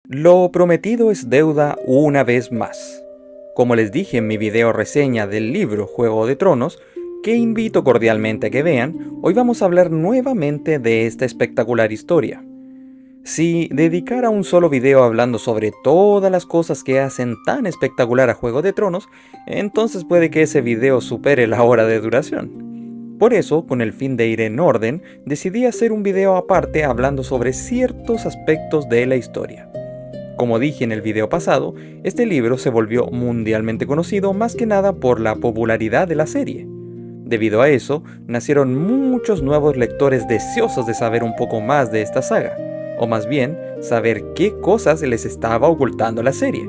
Lo prometido es deuda una vez más. Como les dije en mi video reseña del libro Juego de Tronos, que invito cordialmente a que vean, hoy vamos a hablar nuevamente de esta espectacular historia. Si dedicara un solo video hablando sobre todas las cosas que hacen tan espectacular a Juego de Tronos, entonces puede que ese video supere la hora de duración. Por eso, con el fin de ir en orden, decidí hacer un video aparte hablando sobre ciertos aspectos de la historia. Como dije en el video pasado, este libro se volvió mundialmente conocido más que nada por la popularidad de la serie. Debido a eso, nacieron muchos nuevos lectores deseosos de saber un poco más de esta saga, o más bien, saber qué cosas les estaba ocultando la serie.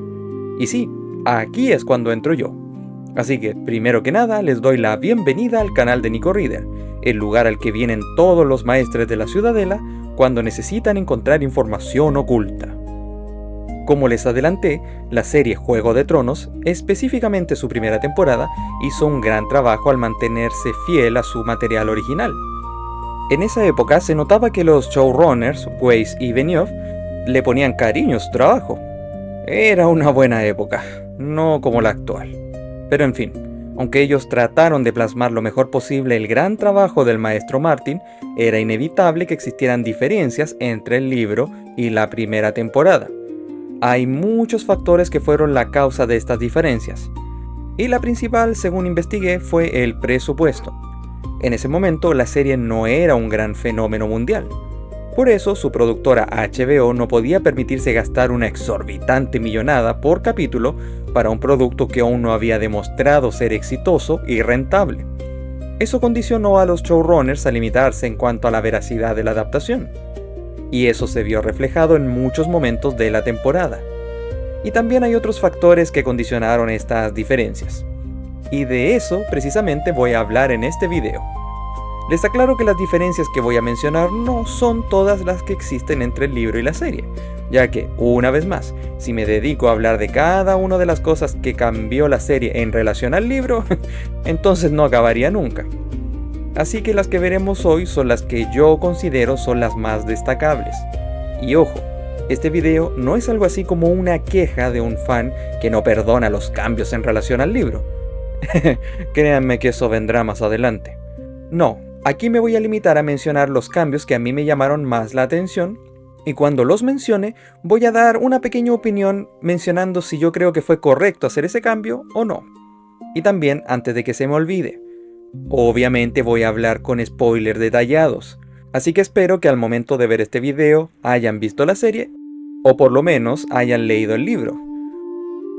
Y sí, aquí es cuando entro yo. Así que, primero que nada, les doy la bienvenida al canal de Nico Reader, el lugar al que vienen todos los maestres de la Ciudadela cuando necesitan encontrar información oculta. Como les adelanté, la serie Juego de Tronos, específicamente su primera temporada, hizo un gran trabajo al mantenerse fiel a su material original. En esa época se notaba que los showrunners, Weiss y Benioff, le ponían cariño a su trabajo. Era una buena época, no como la actual. Pero en fin, aunque ellos trataron de plasmar lo mejor posible el gran trabajo del maestro Martin, era inevitable que existieran diferencias entre el libro y la primera temporada. Hay muchos factores que fueron la causa de estas diferencias, y la principal, según investigué, fue el presupuesto. En ese momento la serie no era un gran fenómeno mundial. Por eso su productora HBO no podía permitirse gastar una exorbitante millonada por capítulo para un producto que aún no había demostrado ser exitoso y rentable. Eso condicionó a los showrunners a limitarse en cuanto a la veracidad de la adaptación. Y eso se vio reflejado en muchos momentos de la temporada. Y también hay otros factores que condicionaron estas diferencias. Y de eso precisamente voy a hablar en este video. Les aclaro que las diferencias que voy a mencionar no son todas las que existen entre el libro y la serie, ya que, una vez más, si me dedico a hablar de cada una de las cosas que cambió la serie en relación al libro, entonces no acabaría nunca. Así que las que veremos hoy son las que yo considero son las más destacables. Y ojo, este video no es algo así como una queja de un fan que no perdona los cambios en relación al libro. Créanme que eso vendrá más adelante. No, aquí me voy a limitar a mencionar los cambios que a mí me llamaron más la atención, y cuando los mencione voy a dar una pequeña opinión mencionando si yo creo que fue correcto hacer ese cambio o no. Y también, antes de que se me olvide, obviamente voy a hablar con spoilers detallados, así que espero que al momento de ver este video hayan visto la serie, o por lo menos hayan leído el libro.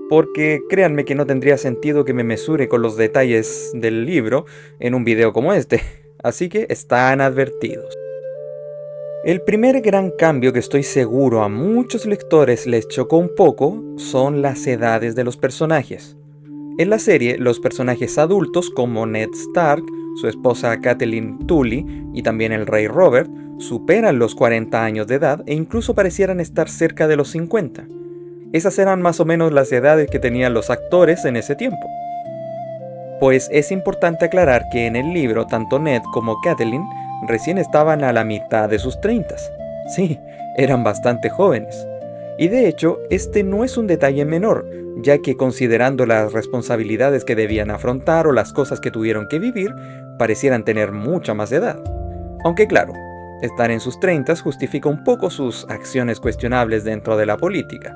Porque créanme que no tendría sentido que me mesure con los detalles del libro en un video como este, así que están advertidos. El primer gran cambio que estoy seguro a muchos lectores les chocó un poco son las edades de los personajes. En la serie, los personajes adultos como Ned Stark, su esposa Catelyn Tully y también el rey Robert superan los 40 años de edad e incluso parecieran estar cerca de los 50. Esas eran más o menos las edades que tenían los actores en ese tiempo. Pues es importante aclarar que en el libro tanto Ned como Catelyn recién estaban a la mitad de sus 30s. Sí, eran bastante jóvenes. Y de hecho, este no es un detalle menor, ya que considerando las responsabilidades que debían afrontar o las cosas que tuvieron que vivir, parecieran tener mucha más edad. Aunque claro, estar en sus 30s justifica un poco sus acciones cuestionables dentro de la política.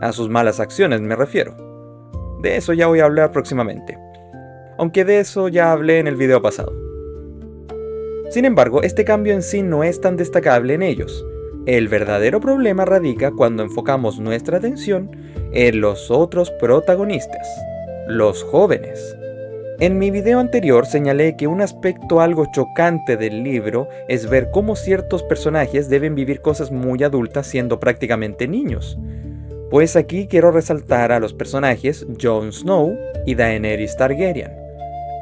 A sus malas acciones me refiero. De eso ya voy a hablar próximamente. Aunque de eso ya hablé en el video pasado. Sin embargo, este cambio en sí no es tan destacable en ellos. El verdadero problema radica cuando enfocamos nuestra atención en los otros protagonistas, los jóvenes. En mi video anterior señalé que un aspecto algo chocante del libro es ver cómo ciertos personajes deben vivir cosas muy adultas siendo prácticamente niños. Pues aquí quiero resaltar a los personajes Jon Snow y Daenerys Targaryen.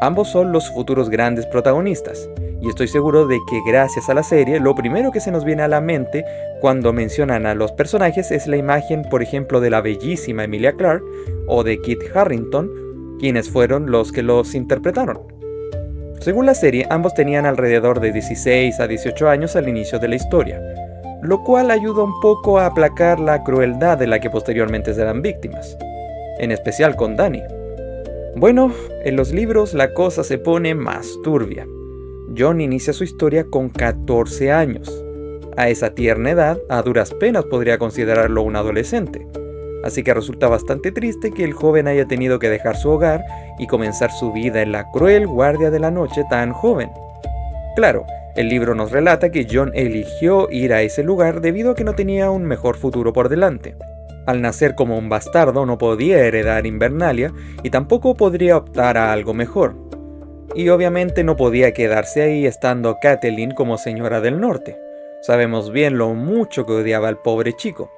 Ambos son los futuros grandes protagonistas, y estoy seguro de que gracias a la serie lo primero que se nos viene a la mente cuando mencionan a los personajes es la imagen, por ejemplo, de la bellísima Emilia Clarke o de Kit Harington, quienes fueron los que los interpretaron. Según la serie, ambos tenían alrededor de 16 a 18 años al inicio de la historia, lo cual ayuda un poco a aplacar la crueldad de la que posteriormente serán víctimas, en especial con Dani. Bueno, en los libros la cosa se pone más turbia. John inicia su historia con 14 años. A esa tierna edad, a duras penas podría considerarlo un adolescente. Así que resulta bastante triste que el joven haya tenido que dejar su hogar y comenzar su vida en la cruel guardia de la noche tan joven. Claro, el libro nos relata que John eligió ir a ese lugar debido a que no tenía un mejor futuro por delante. Al nacer como un bastardo no podía heredar Invernalia y tampoco podría optar a algo mejor. Y obviamente no podía quedarse ahí estando Catelyn como señora del norte. Sabemos bien lo mucho que odiaba al pobre chico.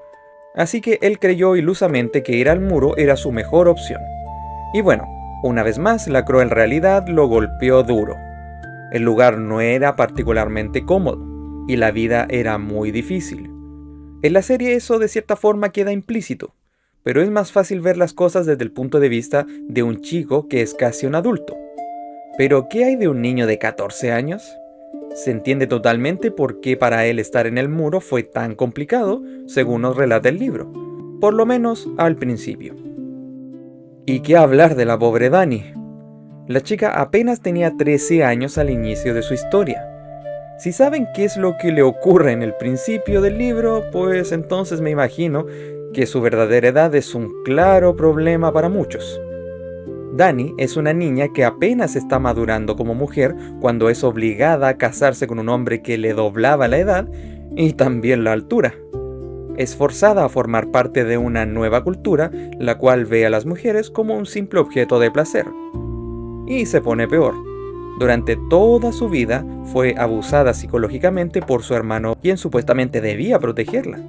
Así que él creyó ilusamente que ir al muro era su mejor opción. Y bueno, una vez más la cruel realidad lo golpeó duro. El lugar no era particularmente cómodo y la vida era muy difícil. En la serie eso de cierta forma queda implícito, pero es más fácil ver las cosas desde el punto de vista de un chico que es casi un adulto. Pero ¿qué hay de un niño de 14 años? Se entiende totalmente por qué para él estar en el muro fue tan complicado, según nos relata el libro, por lo menos al principio. ¿Y qué hablar de la pobre Dani? La chica apenas tenía 13 años al inicio de su historia. Si saben qué es lo que le ocurre en el principio del libro, pues entonces me imagino que su verdadera edad es un claro problema para muchos. Dani es una niña que apenas está madurando como mujer cuando es obligada a casarse con un hombre que le doblaba la edad y también la altura. Es forzada a formar parte de una nueva cultura, la cual ve a las mujeres como un simple objeto de placer. Y se pone peor. Durante toda su vida fue abusada psicológicamente por su hermano, quien supuestamente debía protegerla.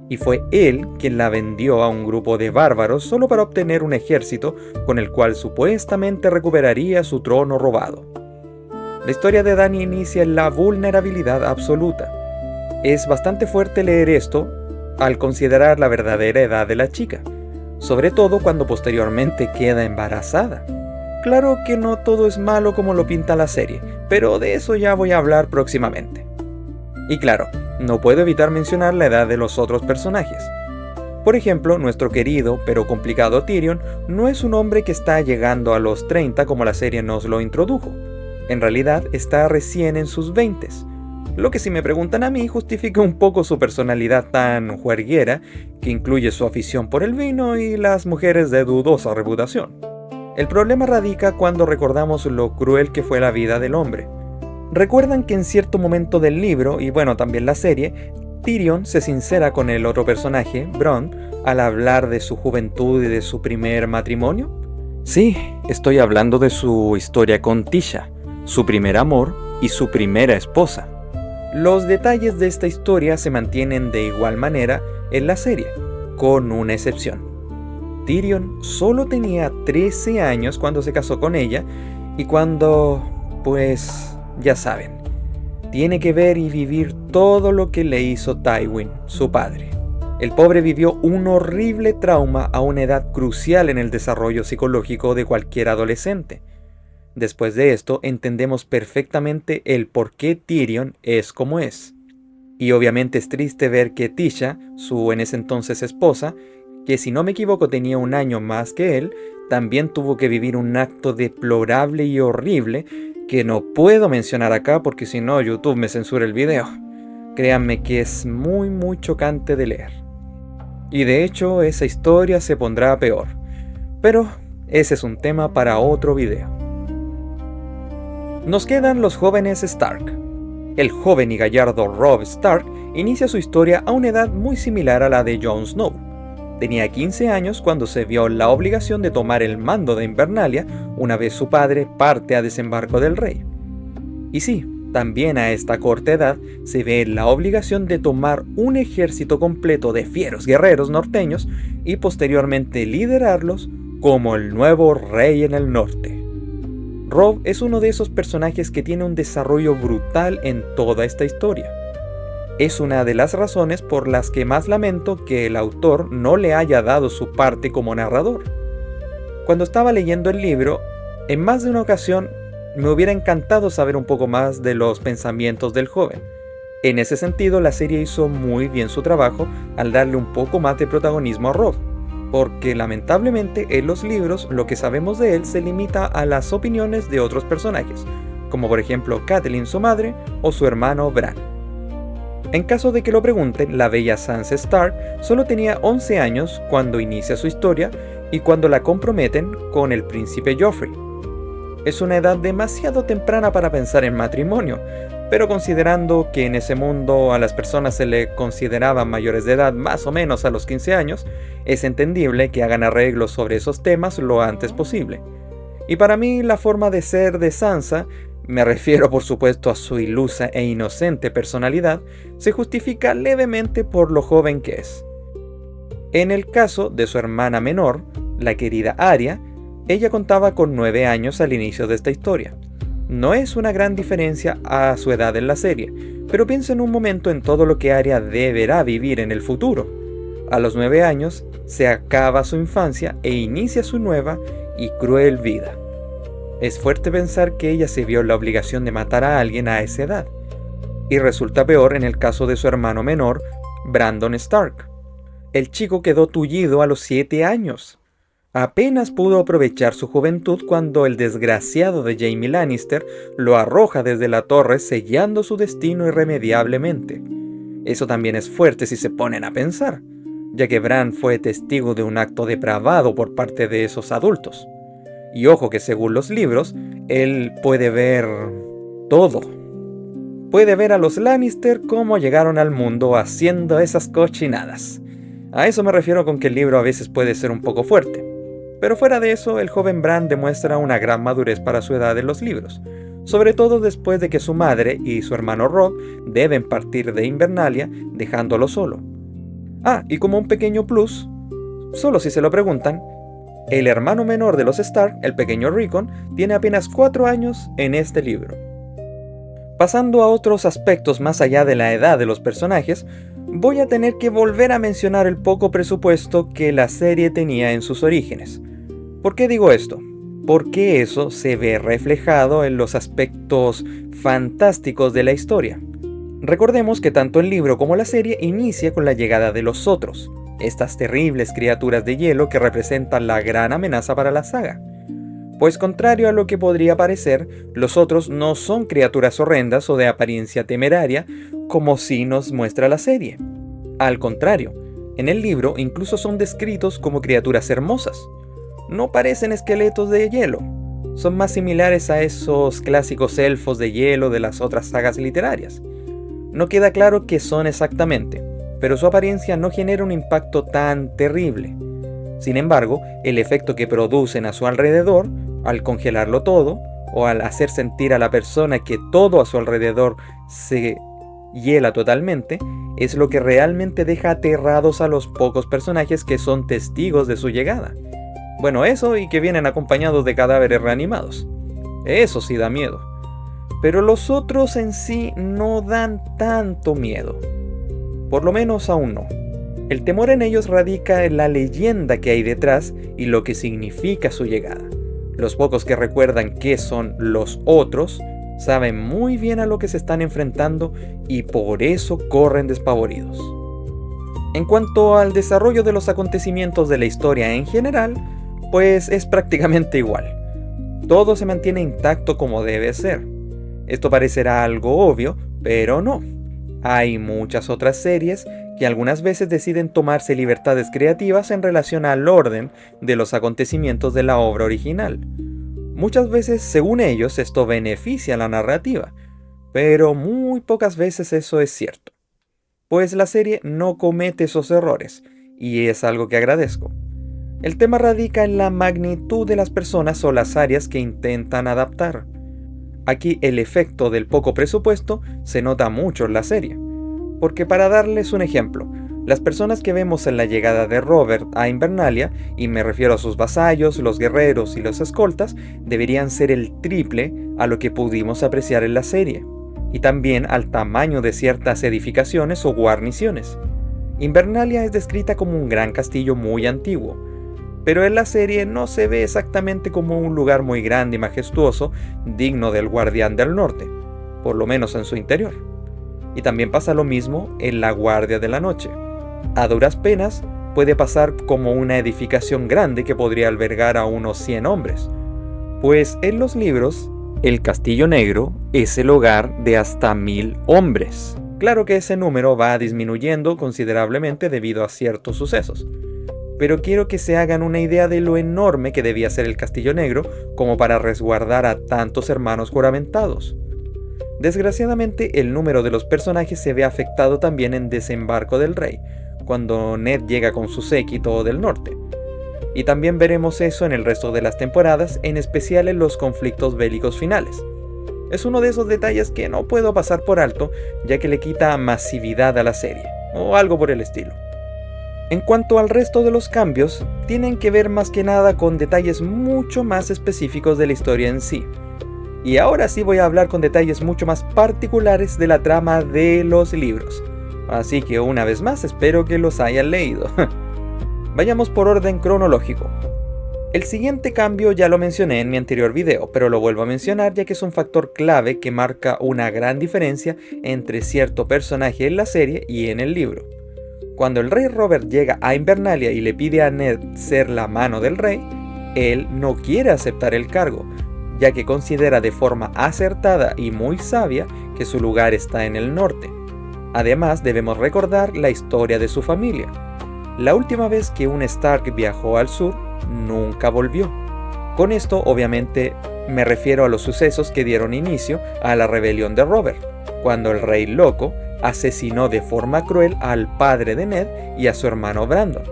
Y fue él quien la vendió a un grupo de bárbaros solo para obtener un ejército con el cual supuestamente recuperaría su trono robado. La historia de Dani inicia en la vulnerabilidad absoluta. Es bastante fuerte leer esto al considerar la verdadera edad de la chica, sobre todo cuando posteriormente queda embarazada. Claro que no todo es malo como lo pinta la serie, pero de eso ya voy a hablar próximamente. Y claro, no puedo evitar mencionar la edad de los otros personajes. Por ejemplo, nuestro querido pero complicado Tyrion no es un hombre que está llegando a los 30 como la serie nos lo introdujo. En realidad está recién en sus 20s, lo que si me preguntan a mí justifica un poco su personalidad tan juerguera que incluye su afición por el vino y las mujeres de dudosa reputación. El problema radica cuando recordamos lo cruel que fue la vida del hombre. Recuerdan que en cierto momento del libro, y bueno también la serie, Tyrion se sincera con el otro personaje, Bronn, al hablar de su juventud y de su primer matrimonio. Sí, estoy hablando de su historia con Tisha, su primer amor y su primera esposa. Los detalles de esta historia se mantienen de igual manera en la serie, con una excepción. Tyrion solo tenía 13 años cuando se casó con ella y cuando, pues, ya saben, tiene que ver y vivir todo lo que le hizo Tywin, su padre. El pobre vivió un horrible trauma a una edad crucial en el desarrollo psicológico de cualquier adolescente. Después de esto entendemos perfectamente el por qué Tyrion es como es. Y obviamente es triste ver que Tisha, su en ese entonces esposa, que si no me equivoco tenía un año más que él, también tuvo que vivir un acto deplorable y horrible que no puedo mencionar acá porque si no YouTube me censura el video. Créanme que es muy chocante de leer. Y de hecho esa historia se pondrá peor. Pero ese es un tema para otro video. Nos quedan los jóvenes Stark. El joven y gallardo Robb Stark inicia su historia a una edad muy similar a la de Jon Snow. Tenía 15 años cuando se vio la obligación de tomar el mando de Invernalia una vez su padre parte a desembarco del rey. Y sí, también a esta corta edad se ve la obligación de tomar un ejército completo de fieros guerreros norteños y posteriormente liderarlos como el nuevo rey en el norte. Robb es uno de esos personajes que tiene un desarrollo brutal en toda esta historia. Es una de las razones por las que más lamento que el autor no le haya dado su parte como narrador. Cuando estaba leyendo el libro, en más de una ocasión me hubiera encantado saber un poco más de los pensamientos del joven, En ese sentido, la serie hizo muy bien su trabajo al darle un poco más de protagonismo a Robb, porque lamentablemente en los libros lo que sabemos de él se limita a las opiniones de otros personajes, como por ejemplo Catelyn su madre o su hermano Bran. En caso de que lo pregunten, la bella Sansa Stark solo tenía 11 años cuando inicia su historia y cuando la comprometen con el príncipe Joffrey. Es una edad demasiado temprana para pensar en matrimonio, pero considerando que en ese mundo a las personas se le consideraban mayores de edad más o menos a los 15 años, es entendible que hagan arreglos sobre esos temas lo antes posible. Y para mí la forma de ser de Sansa, me refiero por supuesto a su ilusa e inocente personalidad, se justifica levemente por lo joven que es. En el caso de su hermana menor, la querida Arya, ella contaba con 9 años al inicio de esta historia. No es una gran diferencia a su edad en la serie, pero piensa en un momento en todo lo que Arya deberá vivir en el futuro. A los 9 años se acaba su infancia e inicia su nueva y cruel vida. Es fuerte pensar que ella se vio en la obligación de matar a alguien a esa edad. Y resulta peor en el caso de su hermano menor, Brandon Stark. El chico quedó tullido a los 7 años. Apenas pudo aprovechar su juventud cuando el desgraciado de Jaime Lannister lo arroja desde la torre sellando su destino irremediablemente. Eso también es fuerte si se ponen a pensar, ya que Bran fue testigo de un acto depravado por parte de esos adultos. Y ojo que según los libros, él puede ver todo. Puede ver a los Lannister cómo llegaron al mundo haciendo esas cochinadas. A eso me refiero con que el libro a veces puede ser un poco fuerte. Pero fuera de eso, el joven Bran demuestra una gran madurez para su edad en los libros, sobre todo después de que su madre y su hermano Robb deben partir de Invernalia dejándolo solo. Ah, y como un pequeño plus, solo si se lo preguntan, el hermano menor de los Stark, el pequeño Rickon, tiene apenas 4 años en este libro. Pasando a otros aspectos más allá de la edad de los personajes, voy a tener que volver a mencionar el poco presupuesto que la serie tenía en sus orígenes. ¿Por qué digo esto? Porque eso se ve reflejado en los aspectos fantásticos de la historia. Recordemos que tanto el libro como la serie inicia con la llegada de los otros, estas terribles criaturas de hielo que representan la gran amenaza para la saga. Pues contrario a lo que podría parecer, los otros no son criaturas horrendas o de apariencia temeraria, como sí nos muestra la serie. Al contrario, en el libro incluso son descritos como criaturas hermosas. No parecen esqueletos de hielo, son más similares a esos clásicos elfos de hielo de las otras sagas literarias. No queda claro qué son exactamente, pero su apariencia no genera un impacto tan terrible. Sin embargo, el efecto que producen a su alrededor, al congelarlo todo, o al hacer sentir a la persona que todo a su alrededor se hiela totalmente, es lo que realmente deja aterrados a los pocos personajes que son testigos de su llegada. Bueno, eso y que vienen acompañados de cadáveres reanimados. Eso sí da miedo. Pero los otros en sí no dan tanto miedo. Por lo menos aún no. El temor en ellos radica en la leyenda que hay detrás y lo que significa su llegada. Los pocos que recuerdan qué son los otros saben muy bien a lo que se están enfrentando y por eso corren despavoridos. En cuanto al desarrollo de los acontecimientos de la historia en general, pues es prácticamente igual. Todo se mantiene intacto como debe ser. Esto parecerá algo obvio, pero no. Hay muchas otras series que algunas veces deciden tomarse libertades creativas en relación al orden de los acontecimientos de la obra original. Muchas veces, según ellos, esto beneficia a la narrativa, pero muy pocas veces eso es cierto. Pues la serie no comete esos errores, y es algo que agradezco. El tema radica en la magnitud de las personas o las áreas que intentan adaptar. Aquí el efecto del poco presupuesto se nota mucho en la serie. Porque para darles un ejemplo, las personas que vemos en la llegada de Robert a Invernalia, y me refiero a sus vasallos, los guerreros y los escoltas, deberían ser el triple a lo que pudimos apreciar en la serie, y también al tamaño de ciertas edificaciones o guarniciones. Invernalia es descrita como un gran castillo muy antiguo, pero en la serie no se ve exactamente como un lugar muy grande y majestuoso, digno del Guardián del Norte, por lo menos en su interior. y también pasa lo mismo en la Guardia de la Noche. A duras penas puede pasar como una edificación grande que podría albergar a unos 100 hombres, pues en los libros el Castillo Negro es el hogar de hasta 1000 hombres. Claro que ese número va disminuyendo considerablemente debido a ciertos sucesos, pero quiero que se hagan una idea de lo enorme que debía ser el Castillo Negro como para resguardar a tantos hermanos juramentados. Desgraciadamente, el número de los personajes se ve afectado también en Desembarco del Rey, cuando Ned llega con su séquito del norte. Y también veremos eso en el resto de las temporadas, en especial en los conflictos bélicos finales. Es uno de esos detalles que no puedo pasar por alto, ya que le quita masividad a la serie, o algo por el estilo. En cuanto al resto de los cambios, tienen que ver más que nada con detalles mucho más específicos de la historia en sí. Y ahora sí voy a hablar con detalles mucho más particulares de la trama de los libros. Así que una vez más espero que los hayan leído. Vayamos por orden cronológico. El siguiente cambio ya lo mencioné en mi anterior video, pero lo vuelvo a mencionar ya que es un factor clave que marca una gran diferencia entre cierto personaje en la serie y en el libro. Cuando el rey Robert llega a Invernalia y le pide a Ned ser la mano del rey, él no quiere aceptar el cargo, ya que considera de forma acertada y muy sabia que su lugar está en el norte. Además, debemos recordar la historia de su familia. La última vez que un Stark viajó al sur, nunca volvió. Con esto, obviamente, me refiero a los sucesos que dieron inicio a la rebelión de Robert, cuando el Rey Loco asesinó de forma cruel al padre de Ned y a su hermano Brandon.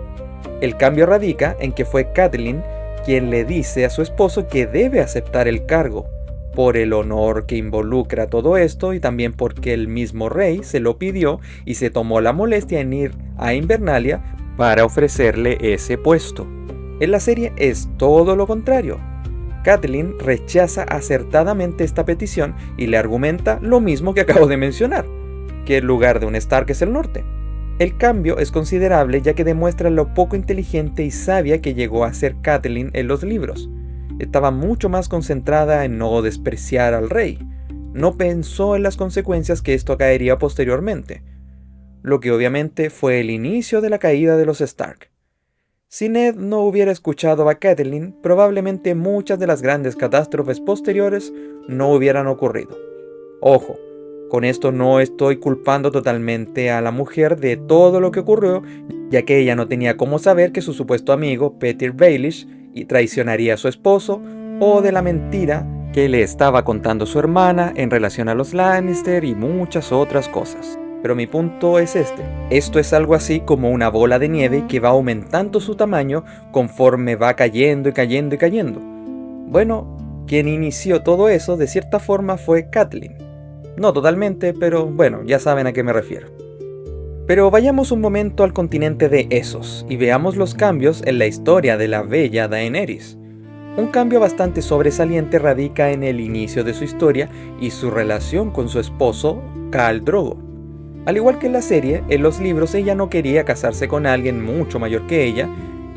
El cambio radica en que fue Catelyn quien le dice a su esposo que debe aceptar el cargo, por el honor que involucra todo esto y también porque el mismo rey se lo pidió y se tomó la molestia en ir a Invernalia para ofrecerle ese puesto. En la serie es todo lo contrario. Catelyn rechaza acertadamente esta petición y le argumenta lo mismo que acabo de mencionar, que el lugar de un Stark es el norte. El cambio es considerable ya que demuestra lo poco inteligente y sabia que llegó a ser Catelyn en los libros. Estaba mucho más concentrada en no despreciar al rey. No pensó en las consecuencias que esto caería posteriormente, lo que obviamente fue el inicio de la caída de los Stark. Si Ned no hubiera escuchado a Catelyn, probablemente muchas de las grandes catástrofes posteriores no hubieran ocurrido. Ojo, con esto no estoy culpando totalmente a la mujer de todo lo que ocurrió, ya que ella no tenía cómo saber que su supuesto amigo, Petyr Baelish, traicionaría a su esposo, o de la mentira que le estaba contando su hermana en relación a los Lannister y muchas otras cosas. Pero mi punto es este. Esto es algo así como una bola de nieve que va aumentando su tamaño conforme va cayendo y cayendo y cayendo. Bueno, quien inició todo eso de cierta forma fue Catelyn. No totalmente, pero bueno, ya saben a qué me refiero. Pero vayamos un momento al continente de Essos y veamos los cambios en la historia de la bella Daenerys. Un cambio bastante sobresaliente radica en el inicio de su historia y su relación con su esposo, Khal Drogo. Al igual que en la serie, en los libros ella no quería casarse con alguien mucho mayor que ella,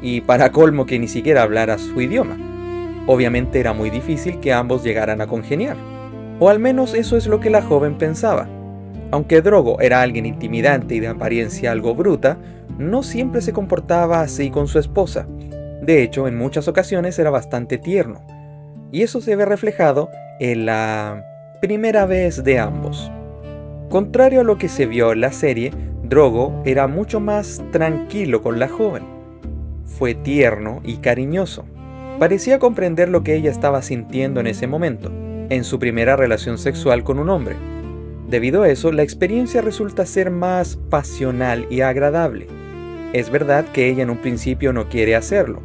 y para colmo que ni siquiera hablara su idioma. Obviamente era muy difícil que ambos llegaran a congeniar, o al menos eso es lo que la joven pensaba. Aunque Drogo era alguien intimidante y de apariencia algo bruta, no siempre se comportaba así con su esposa. De hecho, en muchas ocasiones era bastante tierno, y eso se ve reflejado en la primera vez de ambos. Contrario a lo que se vio en la serie, Drogo era mucho más tranquilo con la joven. Fue tierno y cariñoso. Parecía comprender lo que ella estaba sintiendo en ese momento, en su primera relación sexual con un hombre. Debido a eso, la experiencia resulta ser más pasional y agradable. Es verdad que ella en un principio no quiere hacerlo,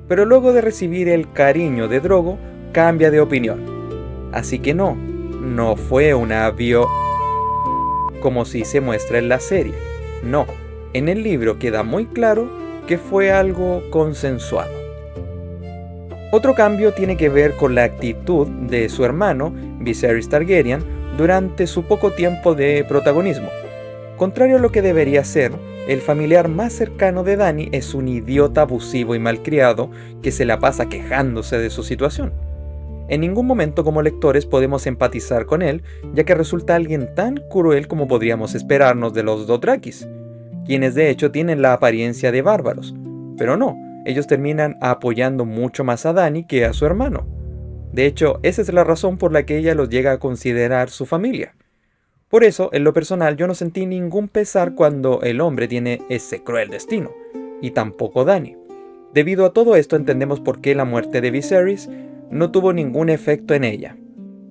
pero luego de recibir el cariño de Drogo, cambia de opinión. Así que no fue una como si se muestra en la serie. No, en el libro queda muy claro que fue algo consensuado. Otro cambio tiene que ver con la actitud de su hermano, Viserys Targaryen, durante su poco tiempo de protagonismo. Contrario a lo que debería ser, el familiar más cercano de Dany es un idiota abusivo y malcriado que se la pasa quejándose de su situación. En ningún momento como lectores podemos empatizar con él, ya que resulta alguien tan cruel como podríamos esperarnos de los Dothrakis, quienes de hecho tienen la apariencia de bárbaros. Pero no, ellos terminan apoyando mucho más a Dany que a su hermano. De hecho, esa es la razón por la que ella los llega a considerar su familia. Por eso, en lo personal, yo no sentí ningún pesar cuando el hombre tiene ese cruel destino, y tampoco Dany. Debido a todo esto entendemos por qué la muerte de Viserys no tuvo ningún efecto en ella.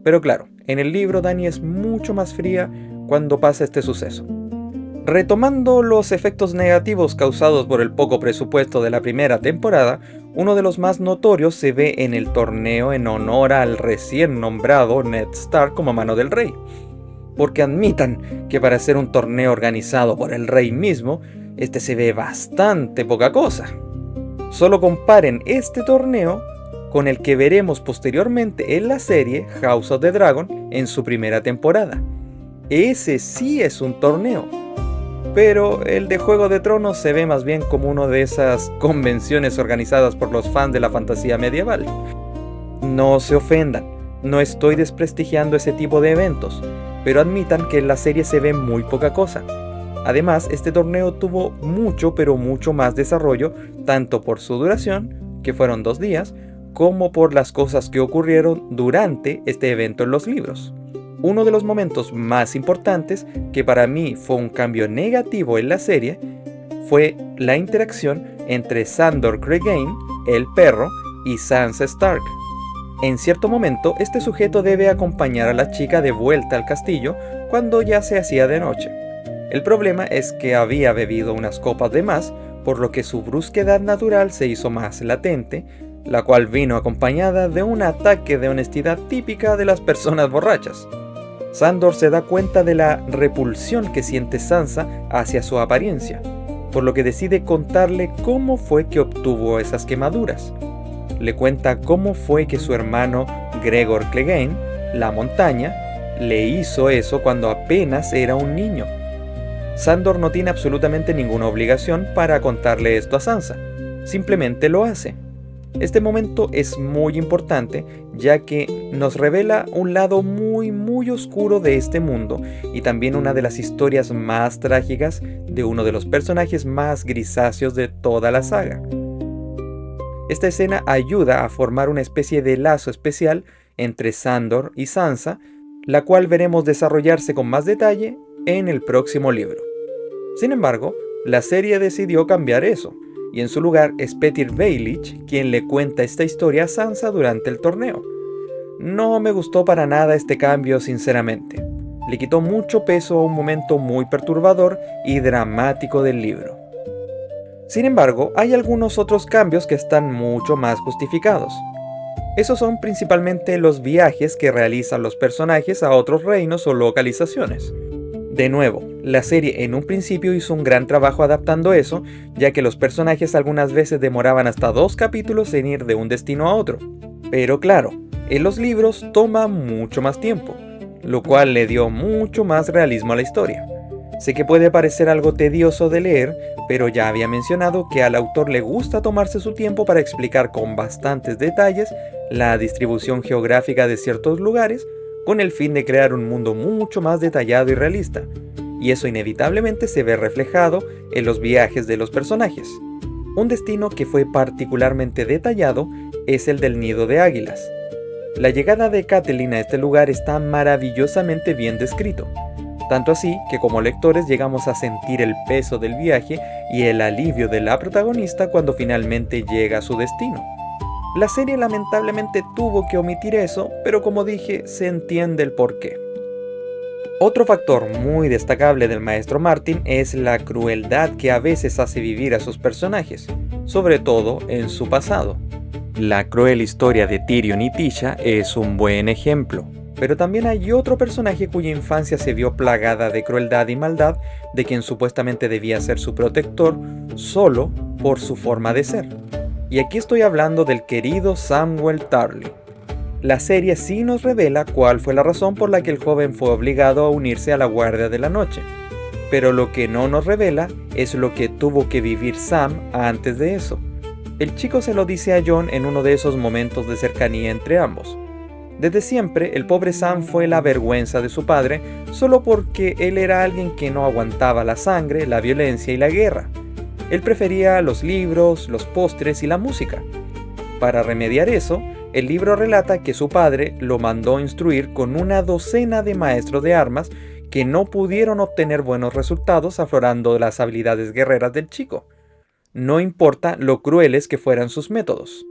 Pero claro, en el libro Dany es mucho más fría cuando pasa este suceso. Retomando los efectos negativos causados por el poco presupuesto de la primera temporada, uno de los más notorios se ve en el torneo en honor al recién nombrado Ned Stark como mano del rey. Porque admitan que para ser un torneo organizado por el rey mismo, este se ve bastante poca cosa. Solo comparen este torneo con el que veremos posteriormente en la serie House of the Dragon en su primera temporada. Ese sí es un torneo, pero el de Juego de Tronos se ve más bien como una de esas convenciones organizadas por los fans de la fantasía medieval. No se ofendan, no estoy desprestigiando ese tipo de eventos, pero admitan que en la serie se ve muy poca cosa. Además, este torneo tuvo mucho pero mucho más desarrollo, tanto por su duración, que fueron 2 días, como por las cosas que ocurrieron durante este evento en los libros. Uno de los momentos más importantes, que para mí fue un cambio negativo en la serie, fue la interacción entre Sandor Clegane, el perro, y Sansa Stark. En cierto momento, este sujeto debe acompañar a la chica de vuelta al castillo cuando ya se hacía de noche. El problema es que había bebido unas copas de más, por lo que su brusquedad natural se hizo más latente, la cual vino acompañada de un ataque de honestidad típica de las personas borrachas. Sandor se da cuenta de la repulsión que siente Sansa hacia su apariencia, por lo que decide contarle cómo fue que obtuvo esas quemaduras. Le cuenta cómo fue que su hermano Gregor Clegane, la montaña, le hizo eso cuando apenas era un niño. Sandor no tiene absolutamente ninguna obligación para contarle esto a Sansa, simplemente lo hace. Este momento es muy importante ya que nos revela un lado muy oscuro de este mundo y también una de las historias más trágicas de uno de los personajes más grisáceos de toda la saga. Esta escena ayuda a formar una especie de lazo especial entre Sandor y Sansa, la cual veremos desarrollarse con más detalle en el próximo libro. Sin embargo, la serie decidió cambiar eso, y en su lugar es Petyr Baelish quien le cuenta esta historia a Sansa durante el torneo. No me gustó para nada este cambio, sinceramente. Le quitó mucho peso a un momento muy perturbador y dramático del libro. Sin embargo, hay algunos otros cambios que están mucho más justificados. Esos son principalmente los viajes que realizan los personajes a otros reinos o localizaciones. De nuevo, la serie en un principio hizo un gran trabajo adaptando eso, ya que los personajes algunas veces demoraban hasta 2 capítulos en ir de un destino a otro. Pero claro, en los libros toma mucho más tiempo, lo cual le dio mucho más realismo a la historia. Sé que puede parecer algo tedioso de leer, pero ya había mencionado que al autor le gusta tomarse su tiempo para explicar con bastantes detalles la distribución geográfica de ciertos lugares, con el fin de crear un mundo mucho más detallado y realista, y eso inevitablemente se ve reflejado en los viajes de los personajes. Un destino que fue particularmente detallado es el del Nido de Águilas. La llegada de Catelyn a este lugar está maravillosamente bien descrito, tanto así que como lectores llegamos a sentir el peso del viaje y el alivio de la protagonista cuando finalmente llega a su destino. La serie lamentablemente tuvo que omitir eso, pero como dije, se entiende el porqué. Otro factor muy destacable del maestro Martin es la crueldad que a veces hace vivir a sus personajes, sobre todo en su pasado. La cruel historia de Tyrion y Tisha es un buen ejemplo, pero también hay otro personaje cuya infancia se vio plagada de crueldad y maldad, de quien supuestamente debía ser su protector solo por su forma de ser. Y aquí estoy hablando del querido Samwell Tarly. La serie sí nos revela cuál fue la razón por la que el joven fue obligado a unirse a la Guardia de la Noche, pero lo que no nos revela es lo que tuvo que vivir Sam antes de eso. El chico se lo dice a Jon en uno de esos momentos de cercanía entre ambos. Desde siempre, el pobre Sam fue la vergüenza de su padre solo porque él era alguien que no aguantaba la sangre, la violencia y la guerra. Él prefería los libros, los postres y la música. Para remediar eso, el libro relata que su padre lo mandó instruir con una docena de maestros de armas que no pudieron obtener buenos resultados aflorando las habilidades guerreras del chico. No importa lo crueles que fueran sus métodos.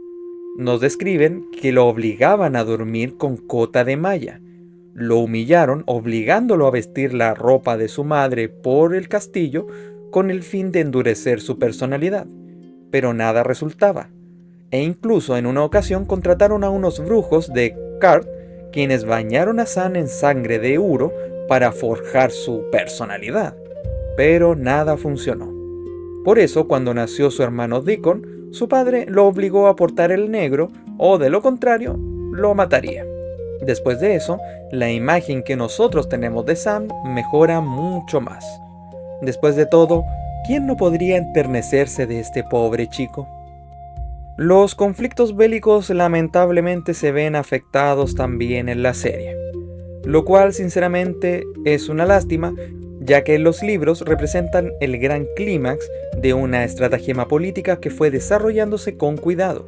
Nos describen que lo obligaban a dormir con cota de malla. Lo humillaron obligándolo a vestir la ropa de su madre por el castillo con el fin de endurecer su personalidad. Pero nada resultaba. E incluso en una ocasión contrataron a unos brujos de Qard quienes bañaron a Sam en sangre de Uro para forjar su personalidad. Pero nada funcionó. Por eso, cuando nació su hermano Deacon, su padre lo obligó a portar el negro, o de lo contrario, lo mataría. Después de eso, la imagen que nosotros tenemos de Sam mejora mucho más. Después de todo, ¿quién no podría enternecerse de este pobre chico? Los conflictos bélicos lamentablemente se ven afectados también en la serie, lo cual sinceramente es una lástima, ya que los libros representan el gran clímax de una estratagema política que fue desarrollándose con cuidado.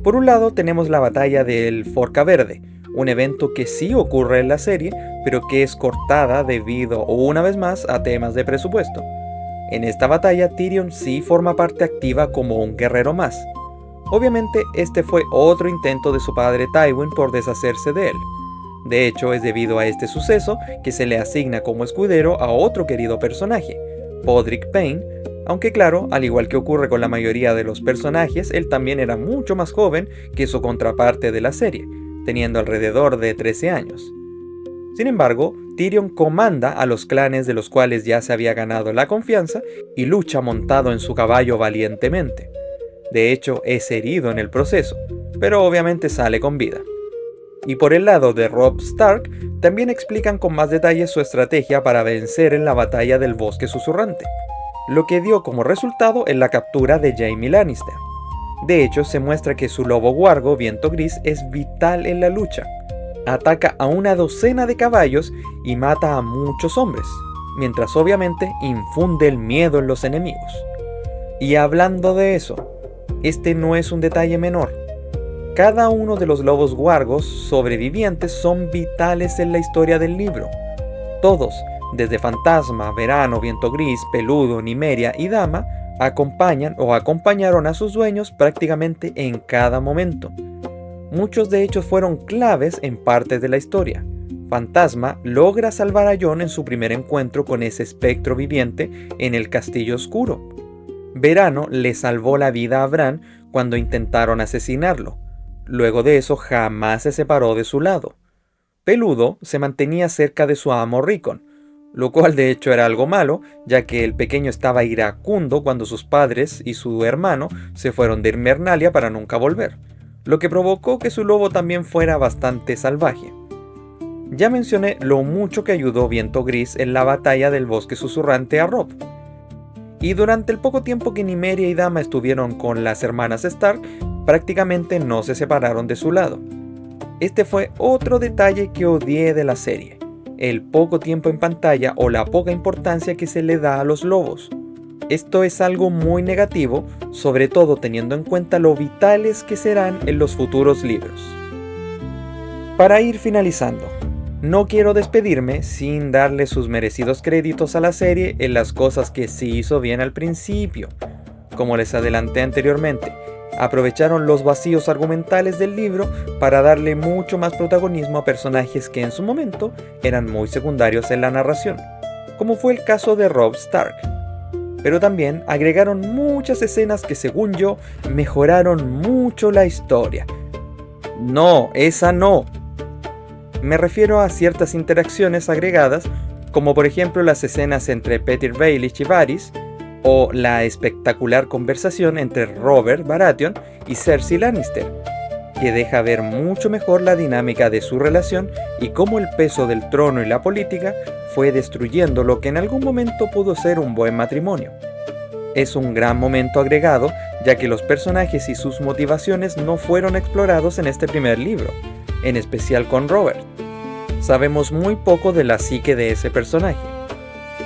Por un lado tenemos la batalla del Forca Verde, un evento que sí ocurre en la serie, pero que es cortada debido, una vez más, a temas de presupuesto. En esta batalla Tyrion sí forma parte activa como un guerrero más. Obviamente este fue otro intento de su padre Tywin por deshacerse de él. De hecho, es debido a este suceso que se le asigna como escudero a otro querido personaje, Podrick Payne, aunque claro, al igual que ocurre con la mayoría de los personajes, él también era mucho más joven que su contraparte de la serie, teniendo alrededor de 13 años. Sin embargo, Tyrion comanda a los clanes de los cuales ya se había ganado la confianza y lucha montado en su caballo valientemente. De hecho, es herido en el proceso, pero obviamente sale con vida. Y por el lado de Robb Stark, también explican con más detalle su estrategia para vencer en la batalla del Bosque Susurrante, lo que dio como resultado en la captura de Jaime Lannister. De hecho, se muestra que su lobo guargo, Viento Gris, es vital en la lucha. Ataca a una docena de caballos y mata a muchos hombres, mientras obviamente infunde el miedo en los enemigos. Y hablando de eso, este no es un detalle menor. Cada uno de los lobos guargos sobrevivientes son vitales en la historia del libro. Todos, desde Fantasma, Verano, Viento Gris, Peludo, Nymeria y Dama, acompañan o acompañaron a sus dueños prácticamente en cada momento. Muchos de ellos fueron claves en partes de la historia. Fantasma logra salvar a Jon en su primer encuentro con ese espectro viviente en el Castillo Oscuro. Verano le salvó la vida a Bran cuando intentaron asesinarlo. Luego de eso jamás se separó de su lado. Peludo se mantenía cerca de su amo Rickon, lo cual de hecho era algo malo, ya que el pequeño estaba iracundo cuando sus padres y su hermano se fueron de Invernalia para nunca volver, lo que provocó que su lobo también fuera bastante salvaje. Ya mencioné lo mucho que ayudó Viento Gris en la batalla del Bosque Susurrante a Robb. Y durante el poco tiempo que Nymeria y Dama estuvieron con las hermanas Stark, prácticamente no se separaron de su lado. Este fue otro detalle que odié de la serie, el poco tiempo en pantalla o la poca importancia que se le da a los lobos. Esto es algo muy negativo, sobre todo teniendo en cuenta lo vitales que serán en los futuros libros. Para ir finalizando, no quiero despedirme sin darle sus merecidos créditos a la serie en las cosas que sí hizo bien al principio. Como les adelanté anteriormente, aprovecharon los vacíos argumentales del libro para darle mucho más protagonismo a personajes que en su momento eran muy secundarios en la narración, como fue el caso de Robb Stark. Pero también agregaron muchas escenas que, según yo, mejoraron mucho la historia. No, esa no. Me refiero a ciertas interacciones agregadas, como por ejemplo las escenas entre Petyr Baelish y Varys, o la espectacular conversación entre Robert Baratheon y Cersei Lannister, que deja ver mucho mejor la dinámica de su relación y cómo el peso del trono y la política fue destruyendo lo que en algún momento pudo ser un buen matrimonio. Es un gran momento agregado, ya que los personajes y sus motivaciones no fueron explorados en este primer libro, en especial con Robert. Sabemos muy poco de la psique de ese personaje.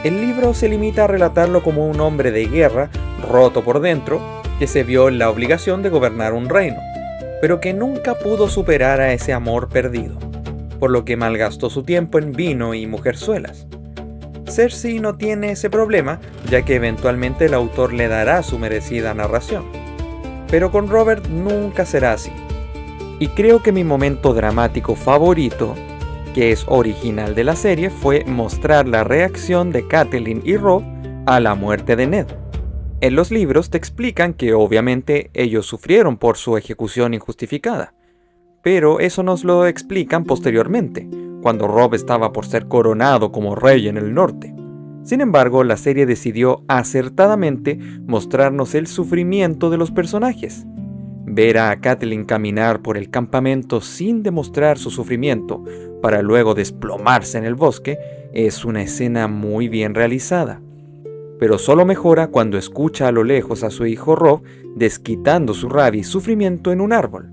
El libro se limita a relatarlo como un hombre de guerra, roto por dentro, que se vio en la obligación de gobernar un reino, pero que nunca pudo superar a ese amor perdido, por lo que malgastó su tiempo en vino y mujerzuelas. Cersei no tiene ese problema, ya que eventualmente el autor le dará su merecida narración. Pero con Robert nunca será así. Y creo que mi momento dramático favorito, que es original de la serie, fue mostrar la reacción de Catelyn y Robb a la muerte de Ned. En los libros te explican que obviamente ellos sufrieron por su ejecución injustificada, pero eso nos lo explican posteriormente, cuando Robb estaba por ser coronado como rey en el norte. Sin embargo, la serie decidió acertadamente mostrarnos el sufrimiento de los personajes. Ver a Catelyn caminar por el campamento sin demostrar su sufrimiento para luego desplomarse en el bosque es una escena muy bien realizada. Pero solo mejora cuando escucha a lo lejos a su hijo Robb desquitando su rabia y sufrimiento en un árbol.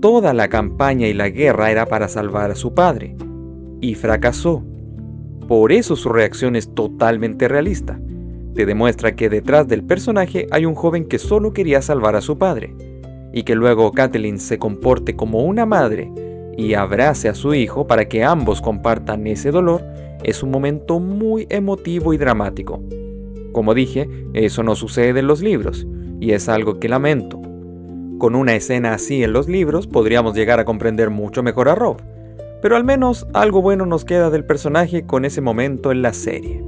Toda la campaña y la guerra era para salvar a su padre, y fracasó. Por eso su reacción es totalmente realista. Te demuestra que detrás del personaje hay un joven que solo quería salvar a su padre, y que luego Catelyn se comporte como una madre y abrace a su hijo para que ambos compartan ese dolor, es un momento muy emotivo y dramático. Como dije, eso no sucede en los libros, y es algo que lamento. Con una escena así en los libros podríamos llegar a comprender mucho mejor a Robb, pero al menos algo bueno nos queda del personaje con ese momento en la serie.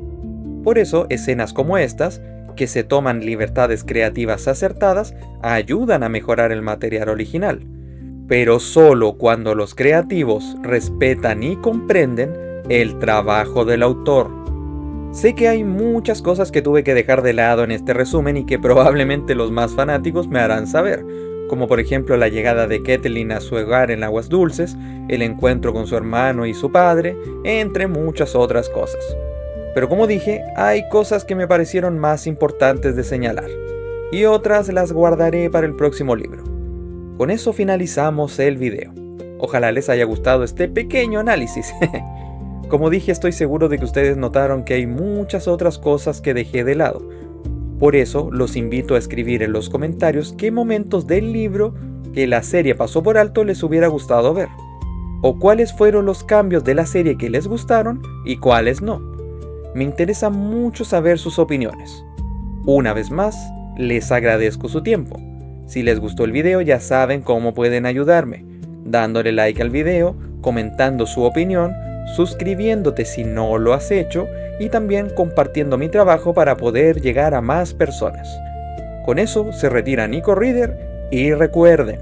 Por eso, escenas como estas, que se toman libertades creativas acertadas, ayudan a mejorar el material original, pero solo cuando los creativos respetan y comprenden el trabajo del autor. Sé que hay muchas cosas que tuve que dejar de lado en este resumen y que probablemente los más fanáticos me harán saber, como por ejemplo la llegada de Catelyn a su hogar en Aguas Dulces, el encuentro con su hermano y su padre, entre muchas otras cosas. Pero como dije, hay cosas que me parecieron más importantes de señalar, y otras las guardaré para el próximo libro. Con eso finalizamos el video. Ojalá les haya gustado este pequeño análisis. Como dije, estoy seguro de que ustedes notaron que hay muchas otras cosas que dejé de lado. Por eso los invito a escribir en los comentarios qué momentos del libro que la serie pasó por alto les hubiera gustado ver, o cuáles fueron los cambios de la serie que les gustaron y cuáles no. Me interesa mucho saber sus opiniones. Una vez más, les agradezco su tiempo. Si les gustó el video ya saben cómo pueden ayudarme, dándole like al video, comentando su opinión, suscribiéndote si no lo has hecho y también compartiendo mi trabajo para poder llegar a más personas. Con eso se retira Nico Reader y recuerden,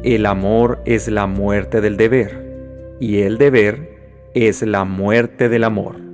el amor es la muerte del deber y el deber es la muerte del amor.